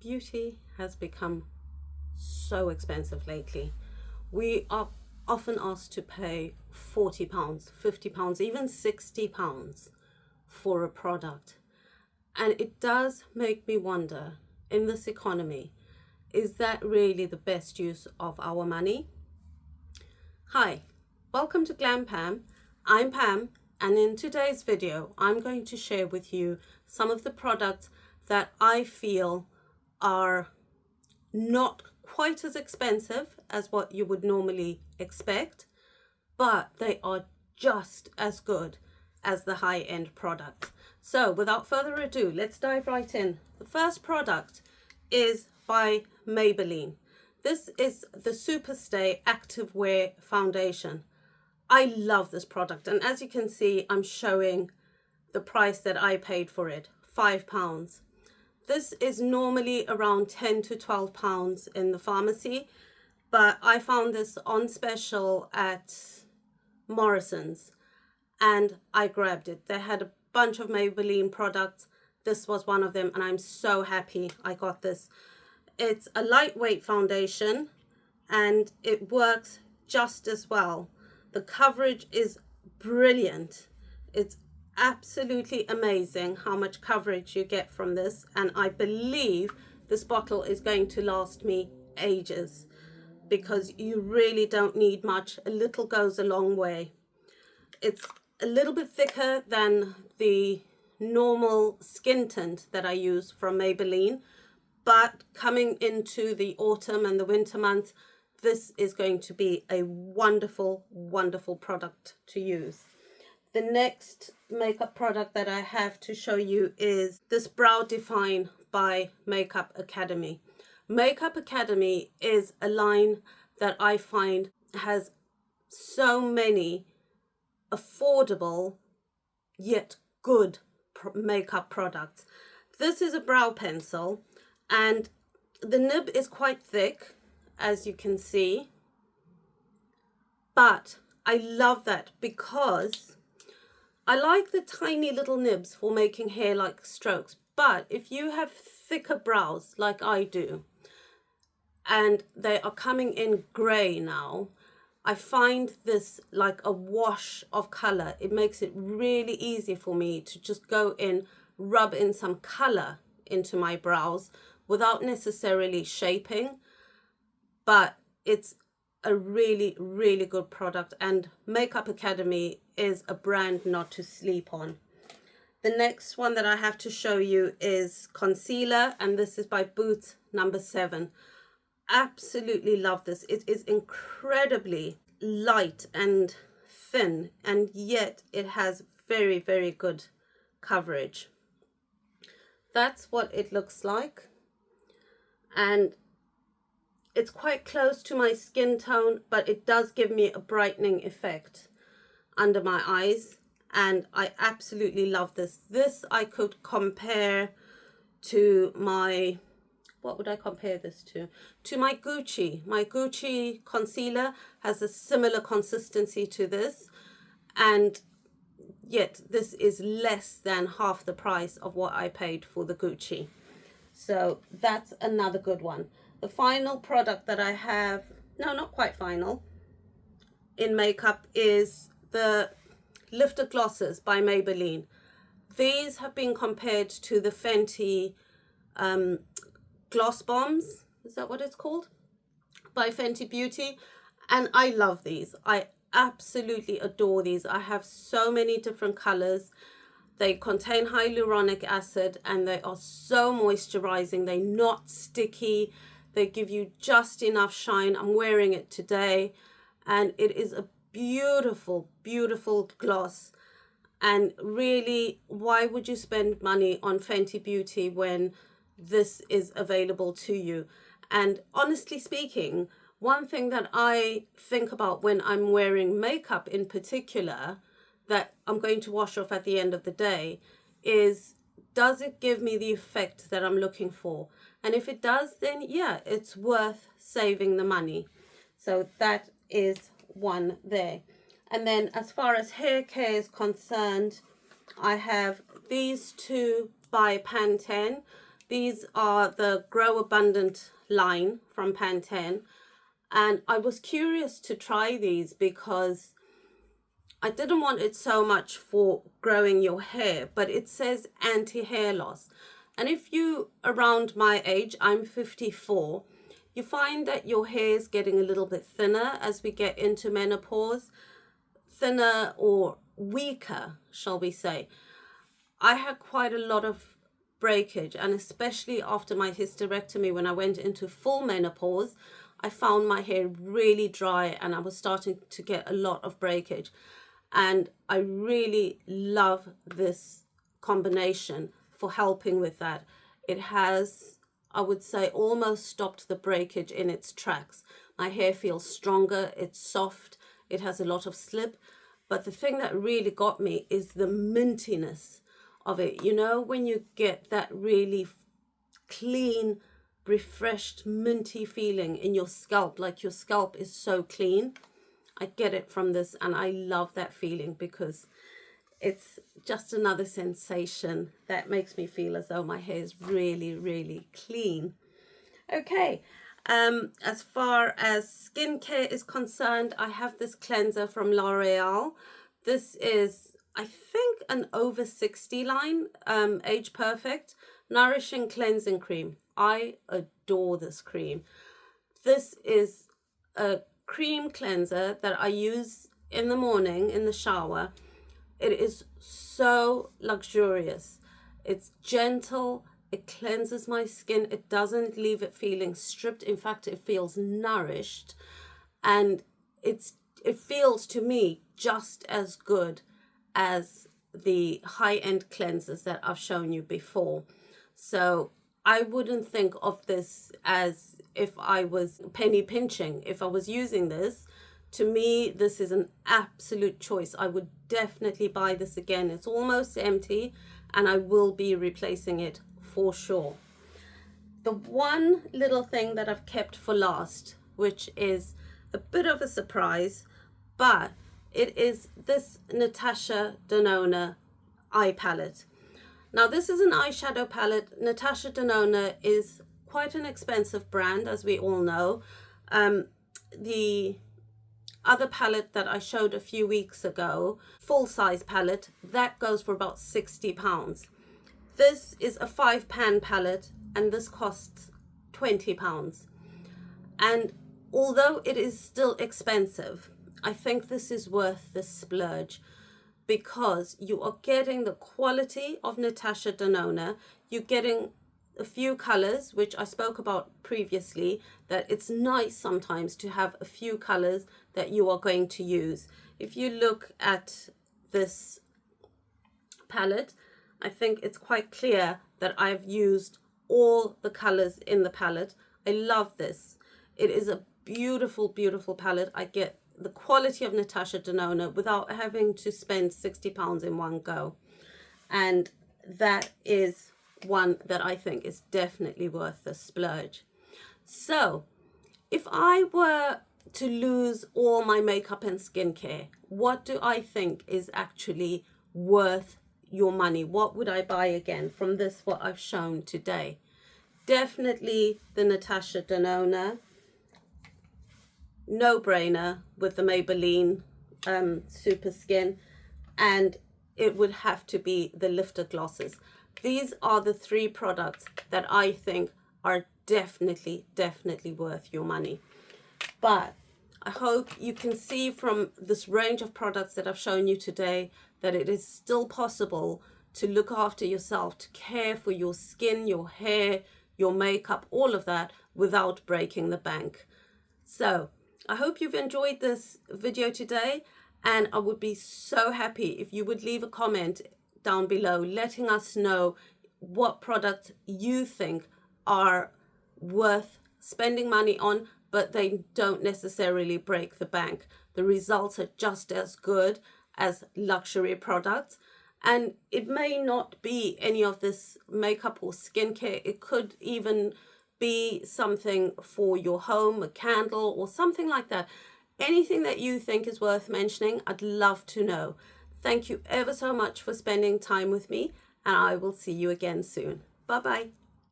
Beauty has become so expensive lately. We are often asked to pay £40, £50, even £60 for a product. And it does make me wonder, in this economy, is that really the best use of our money? Hi, welcome to Glam Pam. I'm Pam, and in today's video, I'm going to share with you some of the products that I feel are not quite as expensive as what you would normally expect, but they are just as good as the high-end products. So without further ado, let's dive right in. The first product is by Maybelline. This is the Superstay Activewear Foundation. I love this product, and as you can see, I'm showing the price that I paid for it, £5. This is normally around £10 to £12 in the pharmacy, but I found this on special at Morrison's and I grabbed it. They had a bunch of Maybelline products. This was one of them, and I'm so happy I got this. It's a lightweight foundation and it works just as well. The coverage is brilliant. It's absolutely amazing how much coverage you get from this, and I believe this bottle is going to last me ages because you really don't need much. A little goes a long way. It's a little bit thicker than the normal skin tint that I use from Maybelline, but coming into the autumn and the winter months, this is going to be a wonderful, wonderful product to use. The next makeup product that I have to show you is this Brow Define by Makeup Academy. Makeup Academy is a line that I find has so many affordable yet good makeup products. This is a brow pencil and the nib is quite thick, as you can see, but I love that because I like the tiny little nibs for making hair-like strokes, but if you have thicker brows like I do, and they are coming in grey now, I find this like a wash of colour. It makes it really easy for me to just go in, rub in some colour into my brows without necessarily shaping, but it's a really, really good product, and Makeup Academy is a brand not to sleep on. The next one that I have to show you is concealer, and this is by Boots number 7. Absolutely love this. It is incredibly light and thin, and yet it has very, very good coverage. That's what it looks like, and it's quite close to my skin tone, but it does give me a brightening effect under my eyes, and I absolutely love this. This I could compare to my, what would I compare this to? To my Gucci. My Gucci concealer has a similar consistency to this, and yet this is less than half the price of what I paid for the Gucci. So that's another good one. The final product that I have, no, not quite final, in makeup is the Lifted Glosses by Maybelline. These have been compared to the Fenty Gloss Bombs, is that what it's called? By Fenty Beauty, and I love these. I absolutely adore these. I have so many different colors. They contain hyaluronic acid and they are so moisturizing. They're not sticky. They give you just enough shine. I'm wearing it today and it is a beautiful, beautiful gloss. And really, why would you spend money on Fenty Beauty when this is available to you? And honestly speaking, one thing that I think about when I'm wearing makeup in particular, that I'm going to wash off at the end of the day, is does it give me the effect that I'm looking for? And if it does, then yeah, it's worth saving the money. So that is one there. And then as far as hair care is concerned, I have these two by Pantene. These are the Grow Abundant line from Pantene. And I was curious to try these because I didn't want it so much for growing your hair, but it says anti-hair loss. And if you around my age, I'm 54, you find that your hair is getting a little bit thinner as we get into menopause, thinner or weaker, shall we say. I had quite a lot of breakage, and especially after my hysterectomy, when I went into full menopause, I found my hair really dry and I was starting to get a lot of breakage. And I really love this combination for helping with that. It has, I would say, almost stopped the breakage in its tracks. My hair feels stronger, it's soft, it has a lot of slip. But the thing that really got me is the mintiness of it. You know, when you get that really clean, refreshed, minty feeling in your scalp, like your scalp is so clean. I get it from this, and I love that feeling because it's just another sensation that makes me feel as though my hair is really, really clean. Okay, as far as skincare is concerned, I have this cleanser from L'Oreal. This is, I think, an over 60 line, Age Perfect Nourishing Cleansing Cream. I adore this cream. This is a cream cleanser that I use in the morning in the shower. It is so luxurious. It's gentle. It cleanses my skin. It doesn't leave it feeling stripped. In fact, it feels nourished. And it feels to me just as good as the high-end cleansers that I've shown you before. So I wouldn't think of this as if I was penny pinching. If I was using this, to me, this is an absolute choice. I would definitely buy this again. It's almost empty and I will be replacing it for sure. The one little thing that I've kept for last, which is a bit of a surprise, but it is this Natasha Denona eye palette. Now, this is an eyeshadow palette. Natasha Denona is quite an expensive brand, as we all know. The other palette that I showed a few weeks ago, full-size palette, that goes for about £60. This is a 5-pan palette, and this costs £20. And although it is still expensive, I think this is worth the splurge, because you are getting the quality of Natasha Denona. You're getting a few colors, which I spoke about previously, that it's nice sometimes to have a few colors that you are going to use. If you look at this palette, I think it's quite clear that I've used all the colors in the palette. I love this. It is a beautiful, beautiful palette. I get the quality of Natasha Denona without having to spend £60 in one go. And that is one that I think is definitely worth the splurge. So if I were to lose all my makeup and skincare, what do I think is actually worth your money? What would I buy again from this, what I've shown today? Definitely the Natasha Denona. No brainer with the Maybelline Super Skin, and it would have to be the lifter glosses. These are the 3 products that I think are definitely worth your money. But I hope you can see from this range of products that I've shown you today that it is still possible to look after yourself, to care for your skin, your hair, your makeup, all of that without breaking the bank. So I hope you've enjoyed this video today, and I would be so happy if you would leave a comment down below letting us know what products you think are worth spending money on, but they don't necessarily break the bank. The results are just as good as luxury products, and it may not be any of this makeup or skincare. It could even be something for your home, a candle or something like that. Anything that you think is worth mentioning, I'd love to know. Thank you ever so much for spending time with me, and I will see you again soon. Bye-bye.